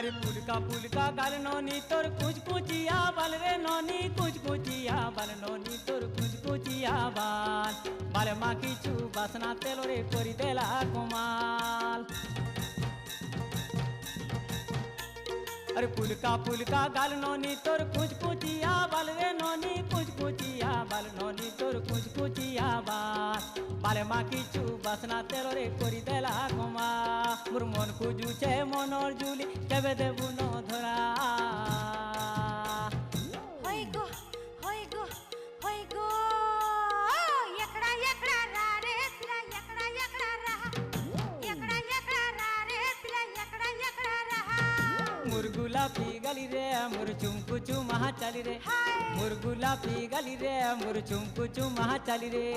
अरे पुलका गाल नोनी तोर कुछ कुचिया बाल रे नोनी कुछ कुचिया बाल नोनी तोर कुछ कुचिया बाल मा किछु बासना तेलो रे करी देला कमाल। अरे पुलका गाल नोनी तोर कुछ कुचिया बाल रे नोनी कुछ कुचिया बाल नोनी तोर कुछ कुचिया बाल मा किछु बासना तेलो रे करी देला कमा। मोर मन खुजुचे मनर जुली केबे देबु न धरा। होय गो होय गो होय गो एकड़ा एकड़ा रा रे पिला एकड़ा एकड़ा रहा एकड़ा एकड़ा रा रे पिला एकड़ा एकड़ा रहा। मोर गुलाबी गली रे मोर चुमकु चुमा चली रे हाय मोर गुलाबी गली रे मोर चुमकु चुमा चली रे।